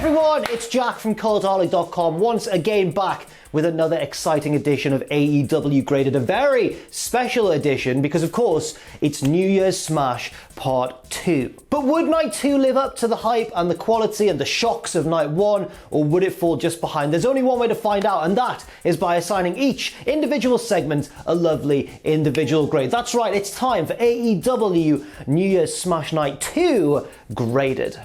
everyone, it's Jack from Cultaholic.com once again back with another exciting edition of AEW Graded, a very special edition because of course it's New Year's Smash Part 2. But would Night 2 live up to the hype and the quality and the shocks of Night 1, or would it fall just behind? There's only one way to find out, and that is by assigning each individual segment a lovely individual grade. That's right, it's time for AEW New Year's Smash Night 2 Graded.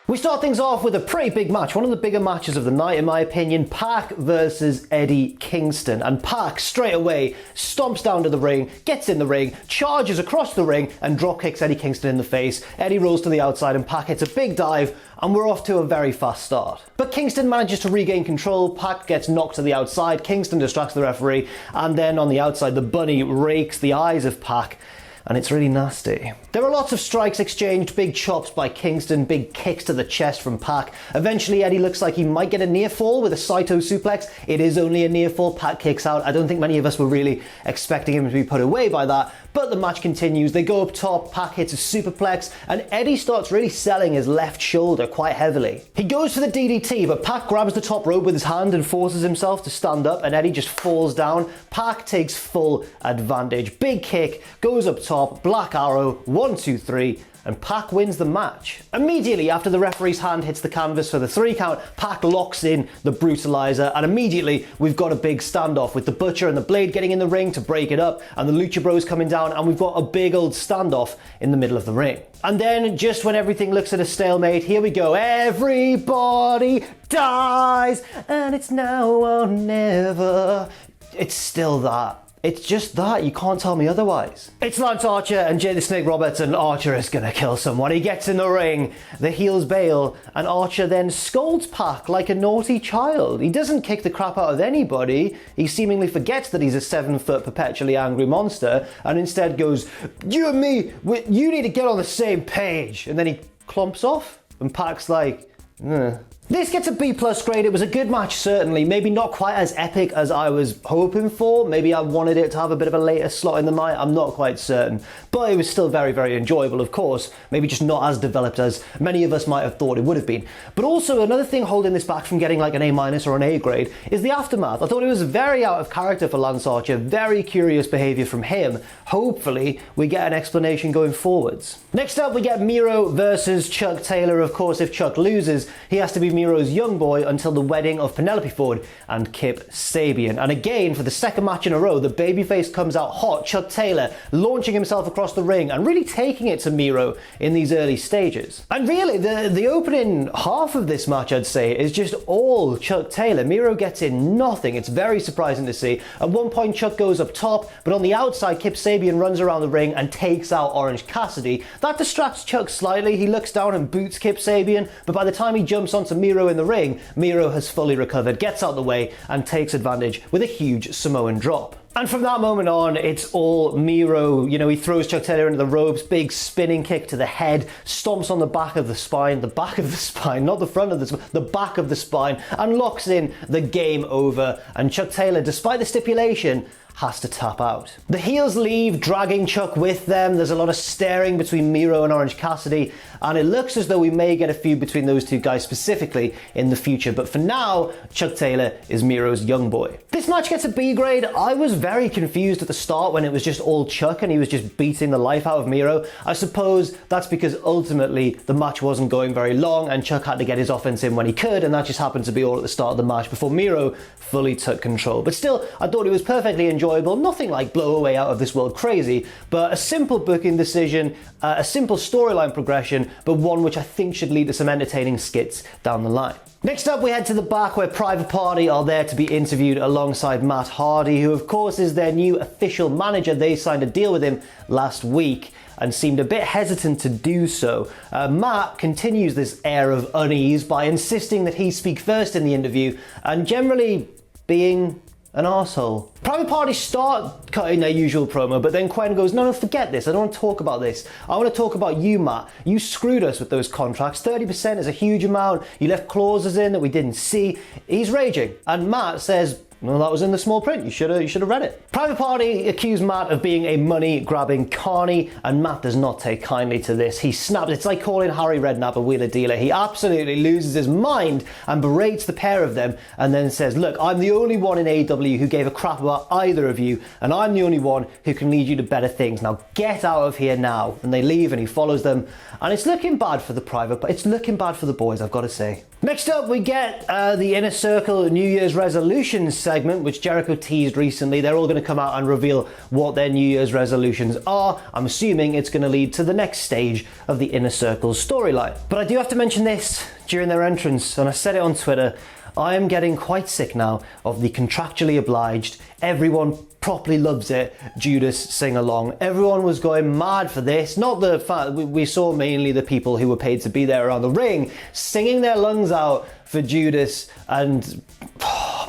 We start things off with a pretty big match, one of the bigger matches of the night in my opinion, Pac versus Eddie Kingston. And Pac straight away stomps down to the ring, gets in the ring, charges across the ring and drop kicks Eddie Kingston in the face. Eddie rolls to the outside and Pac hits a big dive and we're off to a very fast start. But Kingston manages to regain control, Pac gets knocked to the outside, Kingston distracts the referee, and then on the outside the bunny rakes the eyes of Pac. And it's really nasty. There are lots of strikes exchanged, big chops by Kingston, big kicks to the chest from Pac. Eventually Eddie looks like he might get a near fall with a Saito suplex. It is only a near fall, Pac kicks out. I don't think many of us were really expecting him to be put away by that, but the match continues. They go up top, Pac hits a superplex, and Eddie starts really selling his left shoulder quite heavily. He goes for the DDT, but Pac grabs the top rope with his hand and forces himself to stand up, and Eddie just falls down. Pac takes full advantage. Big kick, goes up top, black arrow, 1, 2, 3, and Pac wins the match. Immediately after the referee's hand hits the canvas for the 3 count, Pac locks in the brutalizer, and immediately we've got a big standoff with the Butcher and the Blade getting in the ring to break it up, and the Lucha Bros coming down, and we've got a big old standoff in the middle of the ring. And then, just when everything looks at a stalemate, here we go. Everybody dies, and it's now or never. It's still that. It's just that, you can't tell me otherwise. It's Lance Archer and Jay the Snake Roberts, and Archer is gonna kill someone. He gets in the ring, the heels bail, and Archer then scolds Pac like a naughty child. He doesn't kick the crap out of anybody. He seemingly forgets that he's a 7-foot perpetually angry monster, and instead goes, "You and me, you need to get on the same page." And then he clomps off, and Pac's like, "Ugh." This gets a B+ grade. It was a good match, certainly. Maybe not quite as epic as I was hoping for. Maybe I wanted it to have a bit of a later slot in the night. I'm not quite certain. But it was still very, very enjoyable, of course. Maybe just not as developed as many of us might have thought it would have been. But also, another thing holding this back from getting like an A- or an A grade is the aftermath. I thought it was very out of character for Lance Archer. Very curious behaviour from him. Hopefully, we get an explanation going forwards. Next up, we get Miro versus Chuck Taylor. Of course, if Chuck loses, he has to be Miro's young boy until the wedding of Penelope Ford and Kip Sabian. And again, for the second match in a row, the babyface comes out hot, Chuck Taylor launching himself across the ring and really taking it to Miro in these early stages. And really, the opening half of this match, I'd say, is just all Chuck Taylor. Miro gets in nothing. It's very surprising to see. At one point, Chuck goes up top, but on the outside, Kip Sabian runs around the ring and takes out Orange Cassidy. That distracts Chuck slightly. He looks down and boots Kip Sabian, but by the time he jumps onto Miro in the ring, Miro has fully recovered, gets out the way, and takes advantage with a huge Samoan drop. And from that moment on, it's all Miro. You know, he throws Chuck Taylor into the ropes, big spinning kick to the head, stomps on the back of the spine, not the front of the spine, the back of the spine, and locks in the game over. And Chuck Taylor, despite the stipulation, has to tap out. The heels leave, dragging Chuck with them. There's a lot of staring between Miro and Orange Cassidy, and it looks as though we may get a feud between those two guys specifically in the future. But for now, Chuck Taylor is Miro's young boy. This match gets a B grade. I was very confused at the start when it was just all Chuck and he was just beating the life out of Miro. I suppose that's because ultimately the match wasn't going very long and Chuck had to get his offense in when he could, and that just happened to be all at the start of the match before Miro fully took control. But still, I thought it was perfectly enjoyable. Nothing like blow away out of this world crazy, but a simple booking decision, a simple storyline progression, but one which I think should lead to some entertaining skits down the line. Next up, we head to the back where Private Party are there to be interviewed alongside Matt Hardy, who of course is their new official manager. They signed a deal with him last week and seemed a bit hesitant to do so. Matt continues this air of unease by insisting that he speak first in the interview and generally being an arsehole. Private Party start cutting their usual promo, but then Quen goes, no, forget this. I don't want to talk about this. I want to talk about you, Matt. You screwed us with those contracts. 30% is a huge amount. You left clauses in that we didn't see. He's raging. And Matt says, Well, that was in the small print. You should have read it. Private Party accused Matt of being a money-grabbing carny, and Matt does not take kindly to this. He snaps. It's like calling Harry Redknapp a wheeler dealer. He absolutely loses his mind and berates the pair of them, and then says, look, I'm the only one in AEW who gave a crap about either of you, and I'm the only one who can lead you to better things. Now get out of here now. And they leave, and he follows them, and it's looking bad for the Private, but it's looking bad for the boys, I've got to say. Next up, we get the Inner Circle New Year's resolutions segment, which Jericho teased recently. They're all going to come out and reveal what their New Year's resolutions are. I'm assuming it's going to lead to the next stage of the Inner Circle's storyline. But I do have to mention this during their entrance, and I said it on Twitter. I am getting quite sick now of the contractually obliged, everyone properly loves it, Judas sing-along. Everyone was going mad for this. Not the fact, we saw mainly the people who were paid to be there around the ring singing their lungs out for Judas, and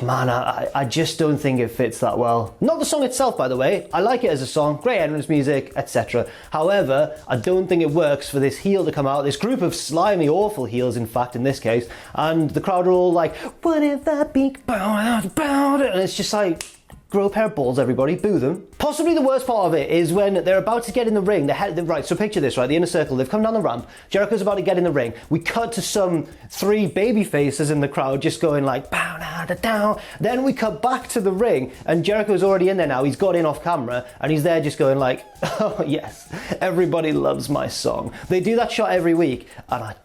man, I just don't think it fits that well. Not the song itself, by the way. I like it as a song, great entrance music, etc. However, I don't think it works for this heel to come out, this group of slimy, awful heels, in fact, in this case, and the crowd are all like, what if that big bow, and it's just like, grow a pair of balls, everybody, boo them. Possibly the worst part of it is when they're about to get in the ring. Right, so picture this, right? The Inner Circle, they've come down the ramp. Jericho's about to get in the ring. We cut to some 3 baby faces in the crowd just going like, bow, da, da, da. Then we cut back to the ring, and Jericho's already in there now. He's got in off camera, and he's there just going like, oh yes, everybody loves my song. They do that shot every week, and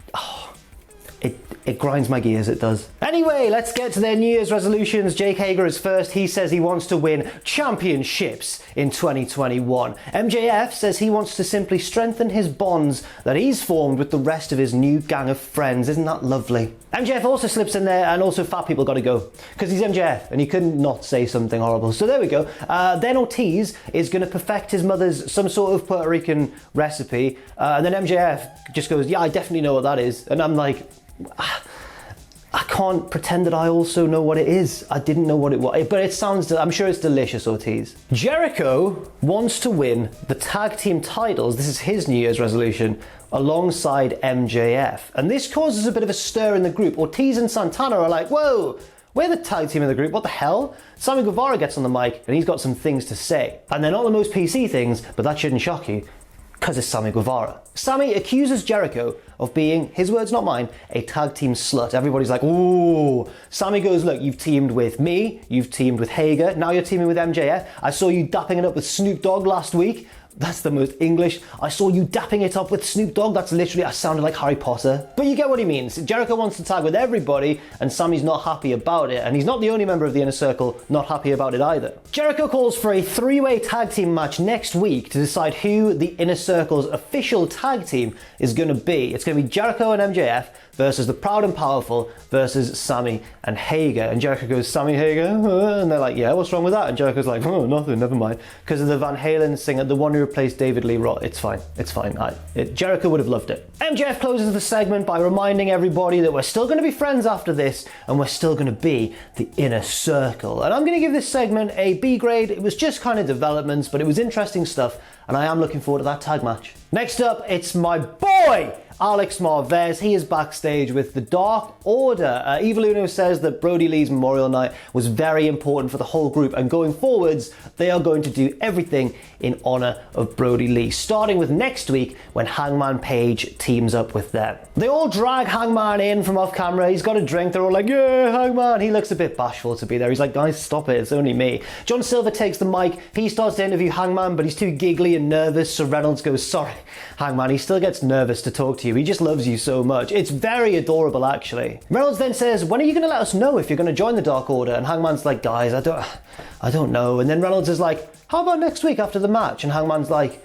it grinds my gears, it does. Anyway, let's get to their New Year's resolutions. Jake Hager is first. He says he wants to win championships in 2021. MJF says he wants to simply strengthen his bonds that he's formed with the rest of his new gang of friends. Isn't that lovely? MJF also slips in there, and also fat people gotta go, because he's MJF and he couldn't not say something horrible. So there we go. Then Ortiz is gonna perfect his mother's some sort of Puerto Rican recipe, and then MJF just goes, yeah, I definitely know what that is. And I'm like, I can't pretend that I also know what it is. I didn't know what it was, but it sounds, I'm sure it's delicious, Ortiz. Jericho wants to win the tag team titles. This is his New Year's resolution alongside MJF. And this causes a bit of a stir in the group. Ortiz and Santana are like, whoa, we're the tag team in the group, what the hell? Sammy Guevara gets on the mic and he's got some things to say. And they're not the most PC things, but that shouldn't shock you, because it's Sammy Guevara. Sammy accuses Jericho of being, his words not mine, a tag team slut. Everybody's like, ooh. Sammy goes, look, you've teamed with me, you've teamed with Hager, now you're teaming with MJF. I saw you dapping it up with Snoop Dogg last week. That's the most English. I saw you dapping it up with Snoop Dogg. That's literally, I sounded like Harry Potter. But you get what he means. Jericho wants to tag with everybody, and Sammy's not happy about it. And he's not the only member of the Inner Circle not happy about it either. Jericho calls for a 3-way tag team match next week to decide who the Inner Circle's official tag team is going to be. It's going to be Jericho and MJF versus the Proud and Powerful versus Sammy and Hager. And Jericho goes, Sammy Hager? And they're like, yeah, what's wrong with that? And Jericho's like, oh, nothing, never mind. Because of the Van Halen singer, the one who replaced David Lee Roth. It's fine, it's fine. Jericho would have loved it. MJF closes the segment by reminding everybody that we're still going to be friends after this, and we're still going to be the Inner Circle. And I'm going to give this segment a B grade. It was just kind of developments, but it was interesting stuff, and I am looking forward to that tag match. Next up, it's my boy, Alex Marvez. He is backstage with the Dark Order. Evil Uno says that Brody Lee's Memorial Night was very important for the whole group, and going forwards, they are going to do everything in honor of Brody Lee, starting with next week when Hangman Page teams up with them. They all drag Hangman in from off camera. He's got a drink. They're all like, yeah, Hangman. He looks a bit bashful to be there. He's like, guys, stop it. It's only me. John Silver takes the mic. He starts to interview Hangman, but he's too giggly and nervous, so Reynolds goes, sorry, Hangman. He still gets nervous to talk to you. He just loves you so much. It's very adorable, actually. Reynolds then says, when are you going to let us know if you're going to join the Dark Order? And Hangman's like, guys, I don't know. And then Reynolds is like, how about next week after the match? And Hangman's like,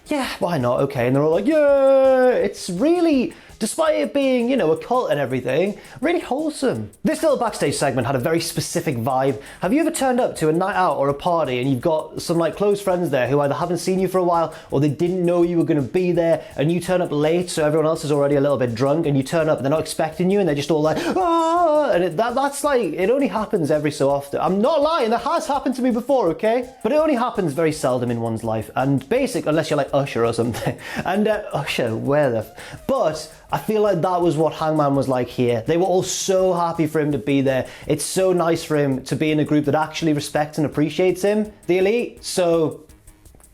yeah, why not? Okay. And they're all like, yeah. It's really, despite it being, you know, a cult and everything, really wholesome. This little backstage segment had a very specific vibe. Have you ever turned up to a night out or a party and you've got some like close friends there who either haven't seen you for a while or they didn't know you were going to be there, and you turn up late so everyone else is already a little bit drunk, and you turn up and they're not expecting you and they're just all like, ah, and that's like, it only happens every so often. I'm not lying, that has happened to me before, okay? But it only happens very seldom in one's life, and unless you're like Usher or something. And Usher, where the... But I feel like that was what Hangman was like here. They were all so happy for him to be there. It's so nice for him to be in a group that actually respects and appreciates him, the Elite. So,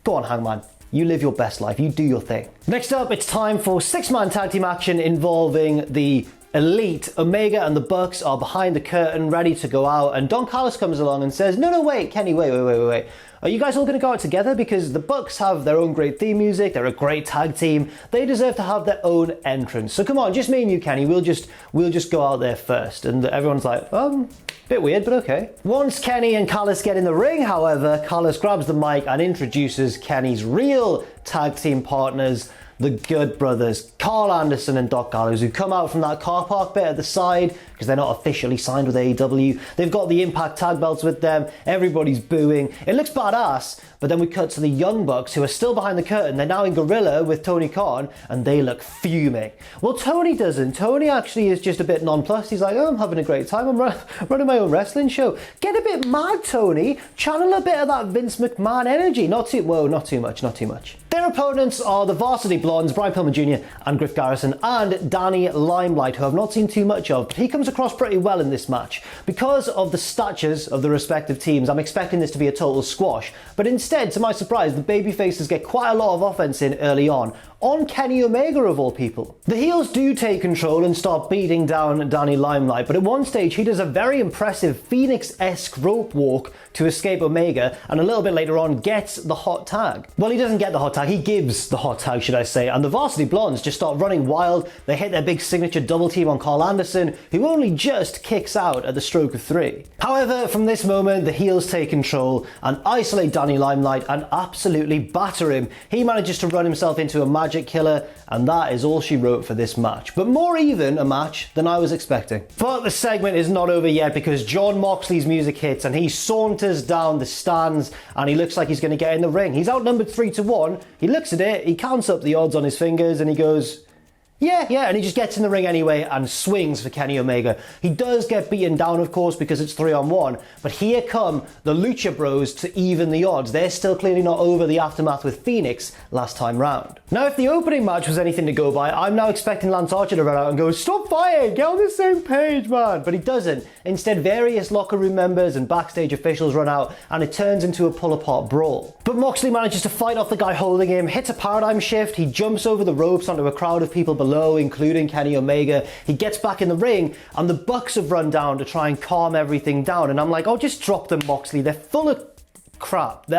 go on, Hangman. You live your best life. You do your thing. Next up, it's time for 6-man tag team action involving the Elite. Omega and the Bucks are behind the curtain, ready to go out, and Don Callis comes along and says, no, wait, Kenny, wait. Are you guys all going to go out together? Because the Bucks have their own great theme music, they're a great tag team, they deserve to have their own entrance. So come on, just me and you, Kenny, we'll just go out there first. And everyone's like, bit weird, but okay. Once Kenny and Callis get in the ring, however, Callis grabs the mic and introduces Kenny's real tag team partners, the Good Brothers, Carl Anderson and Doc Gallows, who come out from that car park bit at the side because they're not officially signed with AEW. They've got the Impact tag belts with them. Everybody's booing. It looks badass, but then we cut to the Young Bucks, who are still behind the curtain. They're now in Gorilla with Tony Khan, and they look fuming. Well, Tony doesn't. Tony actually is just a bit nonplussed. He's like, I'm having a great time. I'm running my own wrestling show. Get a bit mad, Tony. Channel a bit of that Vince McMahon energy. Not too much. Their opponents are the Varsity Blondes, Brian Pillman Jr. and Griff Garrison, and Danny Limelight, who I've not seen too much of, but he comes across pretty well in this match. Because of the statures of the respective teams, I'm expecting this to be a total squash, but instead, to my surprise, the babyfaces get quite a lot of offense in early on Kenny Omega of all people. The heels do take control and start beating down Danny Limelight, but at one stage he does a very impressive Phoenix-esque rope walk to escape Omega, and a little bit later on gets the hot tag. Well, he doesn't get the hot tag, he gives the hot tag, should I say, and the Varsity Blondes just start running wild. They hit their big signature double team on Carl Anderson, who only just kicks out at the stroke of 3. However, from this moment, the heels take control and isolate Danny Limelight and absolutely batter him. He manages to run himself into a magic killer, and that is all she wrote for this match. But more even a match than I was expecting. But the segment is not over yet, because Jon Moxley's music hits and he saunters down the stands and he looks like he's going to get in the ring. He's outnumbered 3-1. He looks at it, he counts up the odds on his fingers and he goes, yeah, and he just gets in the ring anyway and swings for Kenny Omega. He does get beaten down, of course, because it's 3-on-1, but here come the Lucha Bros to even the odds. They're still clearly not over the aftermath with Phoenix last time round. Now, if the opening match was anything to go by, I'm now expecting Lance Archer to run out and go, stop fighting, get on the same page, man. But he doesn't. Instead, various locker room members and backstage officials run out, and it turns into a pull-apart brawl. But Moxley manages to fight off the guy holding him, hits a paradigm shift, he jumps over the ropes onto a crowd of people below, including Kenny Omega. He gets back in the ring, and the Bucks have run down to try and calm everything down. And I'm like, oh, just drop them, Moxley. They're full of crap.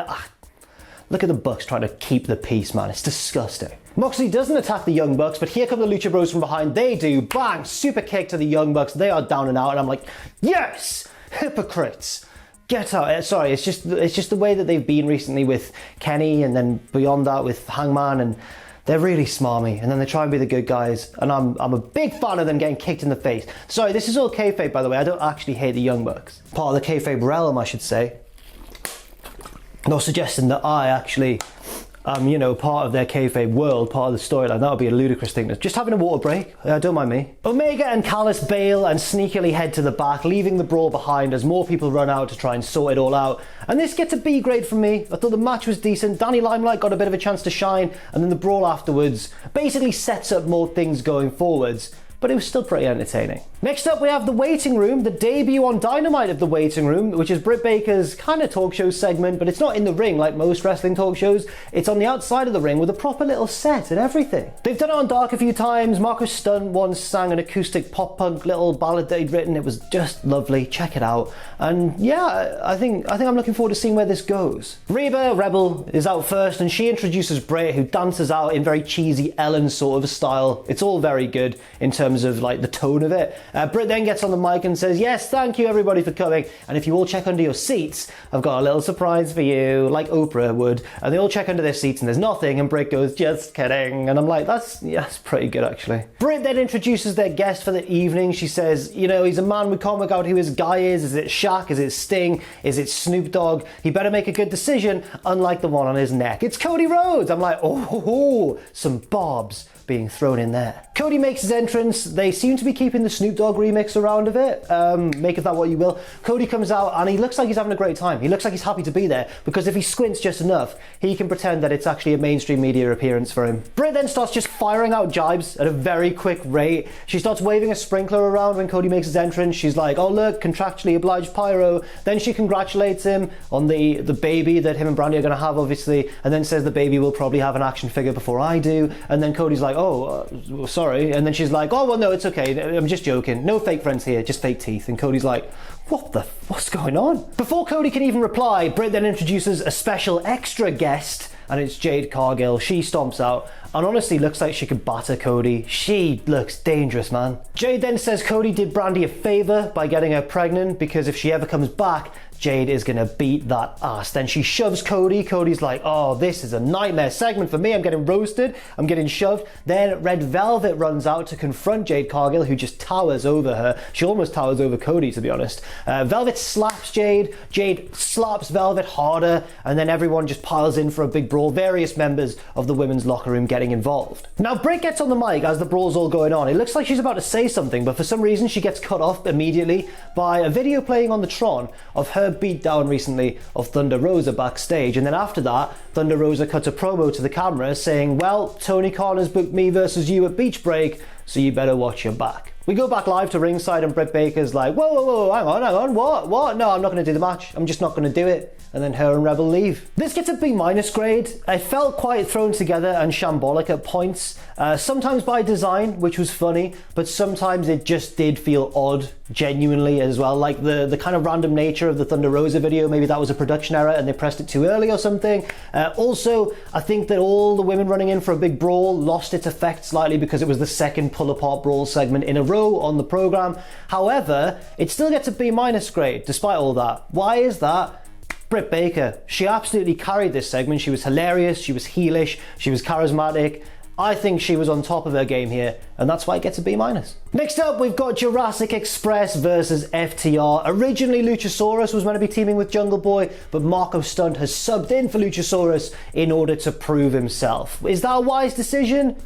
Look at the Bucks trying to keep the peace, man. It's disgusting. Moxley doesn't attack the Young Bucks, but here come the Lucha Bros from behind. They do. Bang! Super kick to the Young Bucks. They are down and out, and I'm like, yes! Hypocrites! Get out. Sorry, it's just the way that they've been recently with Kenny, and then beyond that with Hangman, and they're really smarmy, and then they try and be the good guys, and I'm a big fan of them getting kicked in the face. Sorry, this is all kayfabe, by the way. I don't actually hate the Young Bucks. Part of the kayfabe realm, I should say. Not suggesting that I actually am, part of their kayfabe world, part of the storyline. That would be a ludicrous thing. Just having a water break, don't mind me. Omega and Callis bail and sneakily head to the back, leaving the brawl behind as more people run out to try and sort it all out. And this gets a B grade from me. I thought the match was decent. Danny Limelight got a bit of a chance to shine, and then the brawl afterwards basically sets up more things going forwards. But it was still pretty entertaining. Next up, we have The Waiting Room, the debut on Dynamite of The Waiting Room, which is Britt Baker's kind of talk show segment, but it's not in the ring like most wrestling talk shows. It's on the outside of the ring with a proper little set and everything. They've done it on Dark a few times. Marcus Stunt once sang an acoustic pop-punk little ballad that he'd written. It was just lovely. Check it out. And yeah, I think I'm looking forward to seeing where this goes. Reba Rebel is out first, and she introduces Britt, who dances out in very cheesy Ellen sort of a style. It's all very good in terms of like the tone of it. Britt then gets on the mic and says, yes, thank you everybody for coming, and if you all check under your seats, I've got a little surprise for you, like Oprah would. And they all check under their seats and there's nothing, and Britt goes, just kidding. And I'm like, that's pretty good actually. Britt then introduces their guest for the evening. She says, he's a man, we can't work out who his guy is. Is it Shaq? Is it Sting? Is it Snoop Dogg? He better make a good decision, unlike the one on his neck. It's Cody Rhodes. I'm like, oh, some bobs. being thrown in there. Cody makes his entrance. They seem to be keeping the Snoop Dogg remix around of it. Make of that what you will. Cody comes out and he looks like he's having a great time. He looks like he's happy to be there because if he squints just enough, he can pretend that it's actually a mainstream media appearance for him. Britt then starts just firing out jibes at a very quick rate. She starts waving a sprinkler around when Cody makes his entrance. She's like, oh look, contractually obliged pyro. Then she congratulates him on the baby that him and Brandy are going to have, obviously, and then says the baby will probably have an action figure before I do. And then Cody's like, oh, sorry. And then she's like, oh, well, no, it's okay. I'm just joking. No fake friends here, just fake teeth. And Cody's like, what's going on? Before Cody can even reply, Britt then introduces a special extra guest, and it's Jade Cargill. She stomps out and honestly looks like she could batter Cody. She looks dangerous, man. Jade then says Cody did Brandy a favor by getting her pregnant because if she ever comes back, Jade is gonna beat that ass. Then she shoves Cody. Cody's like, oh, this is a nightmare segment for me. I'm getting roasted. I'm getting shoved. Then Red Velvet runs out to confront Jade Cargill, who just towers over her. She almost towers over Cody, to be honest. Velvet slaps Jade. Jade slaps Velvet harder, and then everyone just piles in for a big brawl. Various members of the women's locker room getting involved. Now, Britt gets on the mic as the brawl's all going on. It looks like she's about to say something, but for some reason she gets cut off immediately by a video playing on the Tron of her beat down recently of Thunder Rosa backstage, and then after that Thunder Rosa cuts a promo to the camera saying, well, Tony Khan has booked me versus you at Beach Break, so you better watch your back. We go back live to ringside and Britt Baker's like, whoa, hang on, what? No, I'm not going to do the match. I'm just not going to do it. And then her and Rebel leave. This gets a B- grade. It felt quite thrown together and shambolic at points, sometimes by design, which was funny, but sometimes it just did feel odd, genuinely as well. Like the kind of random nature of the Thunder Rosa video, maybe that was a production error and they pressed it too early or something. Also, I think that all the women running in for a big brawl lost its effect slightly because it was the second pull-apart brawl segment in a row on the program. However, it still gets a B- grade despite all that. Why is that? Britt Baker, she absolutely carried this segment. She was hilarious, she was heelish, she was charismatic. I think she was on top of her game here, and that's why it gets a B-. Next up, we've got Jurassic Express versus FTR. Originally, Luchasaurus was meant to be teaming with Jungle Boy, but Marco Stunt has subbed in for Luchasaurus in order to prove himself. Is that a wise decision?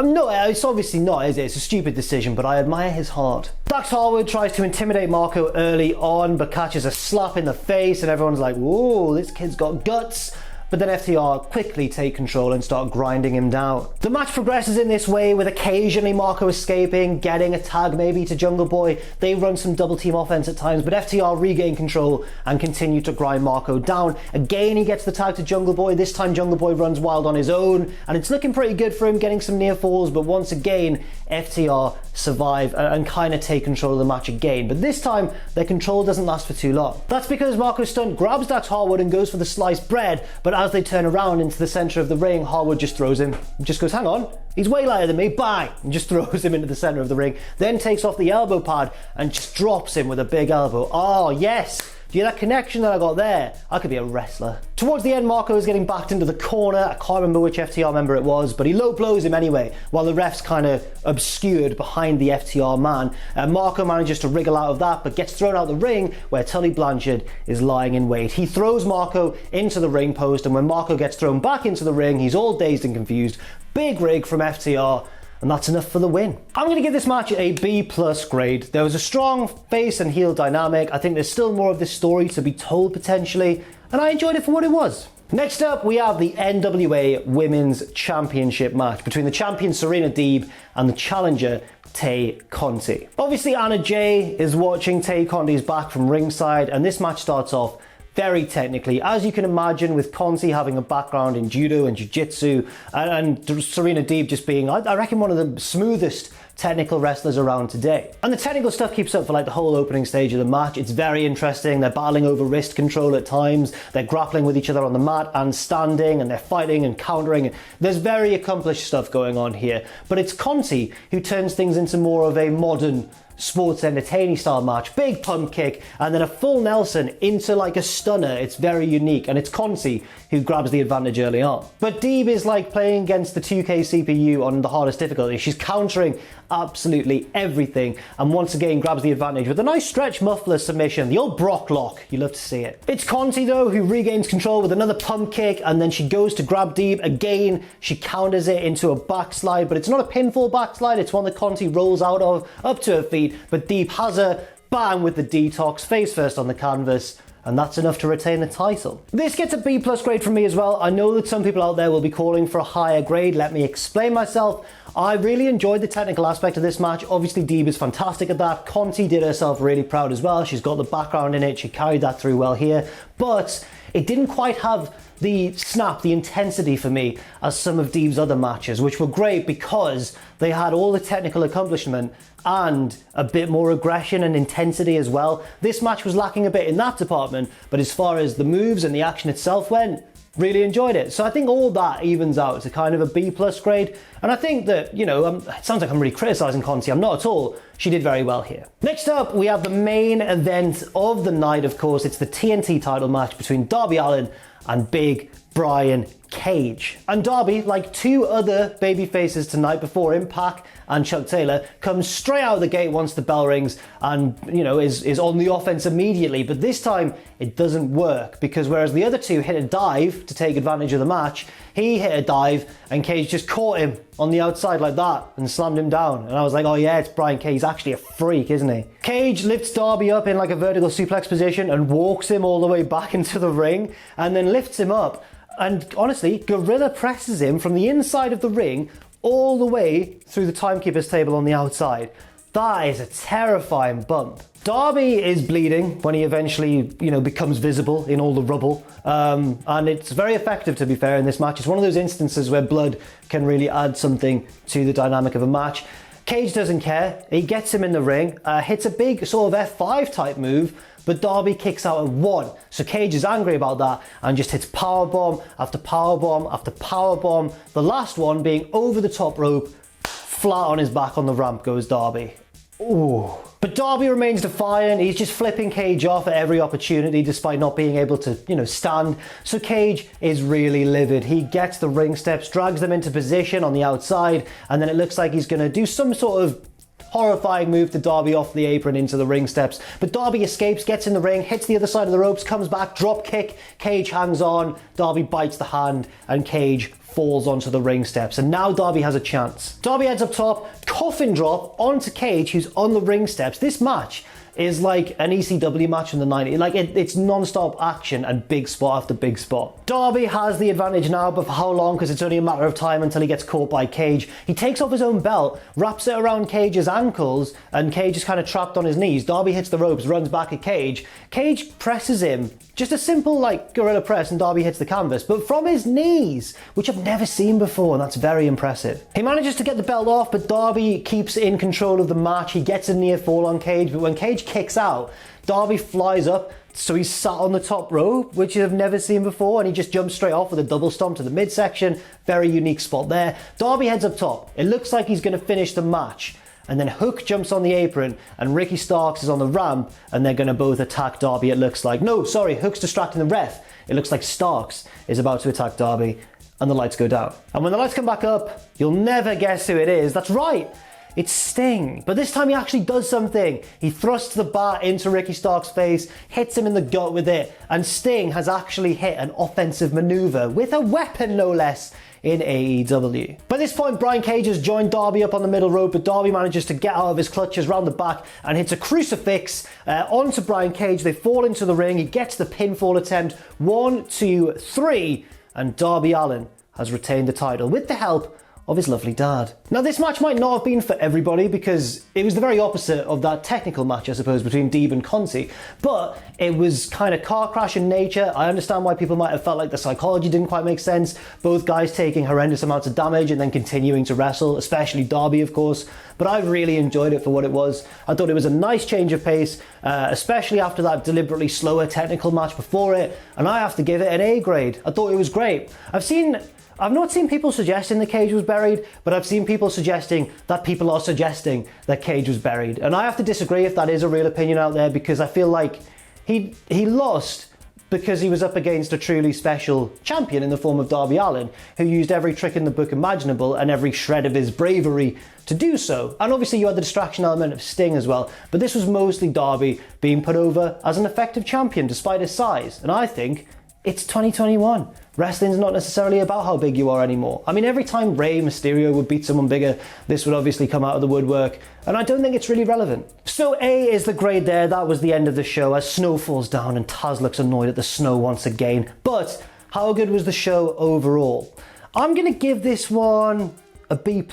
No, it's obviously not, is it? It's a stupid decision, but I admire his heart. Dax Harwood tries to intimidate Marco early on, but catches a slap in the face, and everyone's like, whoa, this kid's got guts. But then FTR quickly take control and start grinding him down. The match progresses in this way, with occasionally Marco escaping, getting a tag maybe to Jungle Boy. They run some double team offense at times, but FTR regain control and continue to grind Marco down. Again, he gets the tag to Jungle Boy. This time Jungle Boy runs wild on his own, and it's looking pretty good for him, getting some near falls, but once again, FTR survive and kind of take control of the match again. But this time, their control doesn't last for too long. That's because Marco Stunt grabs Dax Harwood and goes for the sliced bread, but as they turn around into the center of the ring, Harwood just throws him. Just goes, hang on, he's way lighter than me, bang! And just throws him into the center of the ring. Then takes off the elbow pad and just drops him with a big elbow. Oh, yes! Do you hear that connection that I got there? I could be a wrestler. Towards the end, Marco is getting backed into the corner. I can't remember which FTR member it was, but he low blows him anyway, while the ref's kind of obscured behind the FTR man. Marco manages to wriggle out of that, but gets thrown out the ring where Tully Blanchard is lying in wait. He throws Marco into the ring post, and when Marco gets thrown back into the ring, he's all dazed and confused. Big rig from FTR. And that's enough for the win. I'm going to give this match a B+ grade. There was a strong face and heel dynamic. I think there's still more of this story to be told potentially, and I enjoyed it for what it was. Next up, we have the NWA Women's Championship match between the champion Serena Deb and the challenger Tay Conti. Obviously, Anna Jay is watching. Tay Conti's back from ringside, and this match starts off very technically, as you can imagine, with Conti having a background in judo and jiu-jitsu, and Serena Deb just being, I reckon, one of the smoothest technical wrestlers around today. And the technical stuff keeps up for like the whole opening stage of the match. It's very interesting. They're battling over wrist control at times. They're grappling with each other on the mat and standing, and they're fighting and countering. There's very accomplished stuff going on here. But it's Conti who turns things into more of a modern sports entertaining style match. Big pump kick and then a full Nelson into like a stunner. It's very unique, and it's Conti who grabs the advantage early on. But Deeb is like playing against the 2K CPU on the hardest difficulty. She's countering absolutely everything and once again grabs the advantage with a nice stretch muffler submission, the old Brock lock. You love to see it. It's Conti though who regains control with another pump kick, and then she goes to grab Deeb again. She counters it into a backslide, but it's not a pinfall backslide, it's one that Conti rolls out of up to her feet, but Deeb has her, bang, with the detox, face first on the canvas, and that's enough to retain the title. This gets a B+ grade from me as well. I know that some people out there will be calling for a higher grade. Let me explain myself. I really enjoyed the technical aspect of this match. Obviously, Deeb is fantastic at that. Conti did herself really proud as well. She's got the background in it. She carried that through well here. But it didn't quite have the snap, the intensity for me as some of Deeb's other matches, which were great because they had all the technical accomplishment and a bit more aggression and intensity as well. This match was lacking a bit in that department, but as far as the moves and the action itself went, really enjoyed it. So I think all that evens out to kind of a B+ grade. And I think that, you know, it sounds like I'm really criticising Conti. I'm not at all. She did very well here. Next up, we have the main event of the night, of course. It's the TNT title match between Darby Allin and Big Brian Cage. And Darby, like two other baby faces tonight before him, Pac and Chuck Taylor, comes straight out of the gate once the bell rings and, you know, is on the offense immediately. But this time it doesn't work, because whereas the other two hit a dive to take advantage of the match, he hit a dive and Cage just caught him on the outside like that and slammed him down. And I was like, oh yeah, it's Brian Cage. He's actually a freak, isn't he? Cage lifts Darby up in like a vertical suplex position and walks him all the way back into the ring and then lifts him up. And honestly, gorilla presses him from the inside of the ring all the way through the timekeeper's table on the outside. That is a terrifying bump. Darby is bleeding when he eventually, you know, becomes visible in all the rubble. And it's very effective, to be fair, in this match. It's one of those instances where blood can really add something to the dynamic of a match. Cage doesn't care. He gets him in the ring, hits a big sort of F5 type move, but Darby kicks out at one. So Cage is angry about that and just hits powerbomb after powerbomb after powerbomb. The last one being over the top rope, flat on his back on the ramp goes Darby. Ooh. But Darby remains defiant. He's just flipping Cage off at every opportunity despite not being able to, you know, stand. So Cage is really livid. He gets the ring steps, drags them into position on the outside, and then it looks like he's going to do some sort of horrifying move to Darby off the apron into the ring steps. But Darby escapes, gets in the ring, hits the other side of the ropes, comes back, drop kick, Cage hangs on, Darby bites the hand, and Cage falls onto the ring steps. And now Darby has a chance. Darby heads up top, coffin drop onto Cage, who's on the ring steps. This match is like an ECW match in the 90s. Like it's non-stop action and big spot after big spot. Darby has the advantage now, but for how long? Because it's only a matter of time until he gets caught by Cage. He takes off his own belt, wraps it around Cage's ankles, and Cage is kind of trapped on his knees. Darby hits the ropes, runs back at Cage. Cage presses him, just a simple like gorilla press, and Darby hits the canvas, but from his knees, which I've never seen before, and that's very impressive. He manages to get the belt off, but Darby keeps in control of the match. He gets a near fall on Cage, but when Cage kicks out, Darby flies up, so he's sat on the top rope, which I've never seen before, and he just jumps straight off with a double stomp to the midsection. Very unique spot there. Darby heads up top. It looks like he's going to finish the match. And then Hook jumps on the apron and Ricky Starks is on the ramp and they're going to both attack Darby, it looks like. No, sorry, Hook's distracting the ref. It looks like Starks is about to attack Darby and the lights go down. And when the lights come back up, you'll never guess who it is. That's right. It's Sting. But this time he actually does something. He thrusts the bat into Ricky Stark's face, hits him in the gut with it, and Sting has actually hit an offensive maneuver with a weapon, no less, in AEW. By this point, Brian Cage has joined Darby up on the middle rope, but Darby manages to get out of his clutches round the back and hits a crucifix onto Brian Cage. They fall into the ring. He gets the pinfall attempt. 1, 2, 3, and Darby Allin has retained the title with the help of his lovely dad. Now this match might not have been for everybody because it was the very opposite of that technical match, I suppose, between Deeb and Conti, but it was kind of car crash in nature. I understand why people might have felt like the psychology didn't quite make sense. Both guys taking horrendous amounts of damage and then continuing to wrestle, especially Darby, of course, but I really enjoyed it for what it was. I thought it was a nice change of pace, especially after that deliberately slower technical match before it, and I have to give it an A grade. I thought it was great. I've seen I've not seen people suggesting that Cage was buried, but I've seen people suggesting that people are suggesting that Cage was buried. And I have to disagree if that is a real opinion out there, because I feel like he lost because he was up against a truly special champion in the form of Darby Allin, who used every trick in the book imaginable and every shred of his bravery to do so. And obviously you had the distraction element of Sting as well, but this was mostly Darby being put over as an effective champion despite his size. And I think it's 2021. Wrestling's not necessarily about how big you are anymore. I mean, every time Rey Mysterio would beat someone bigger, this would obviously come out of the woodwork, and I don't think it's really relevant. So A is the grade there. That was the end of the show as snow falls down and Taz looks annoyed at the snow once again. But how good was the show overall? I'm gonna give this one a B+.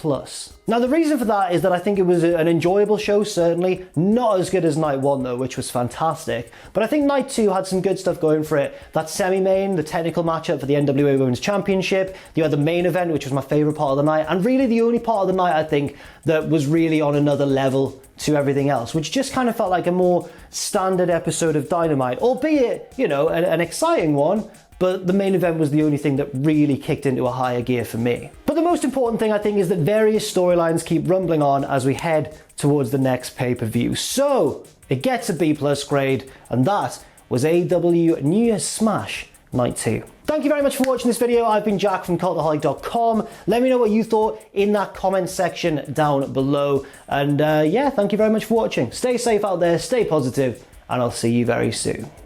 Now the reason for that is that I think it was an enjoyable show, certainly. Not as good as night 1 though, which was fantastic. But I think night 2 had some good stuff going for it. That semi-main, the technical matchup for the NWA Women's Championship, you had the main event, which was my favourite part of the night, and really the only part of the night I think that was really on another level to everything else, which just kind of felt like a more standard episode of Dynamite, albeit, you know, an exciting one. But the main event was the only thing that really kicked into a higher gear for me. But the most important thing I think is that various storylines keep rumbling on as we head towards the next pay-per-view. So it gets a B+ grade, and that was AEW New Year's Smash Night 2. Thank you very much for watching this video. I've been Jack from Cultaholic.com. Let me know what you thought in that comment section down below. And yeah, thank you very much for watching. Stay safe out there, stay positive, and I'll see you very soon.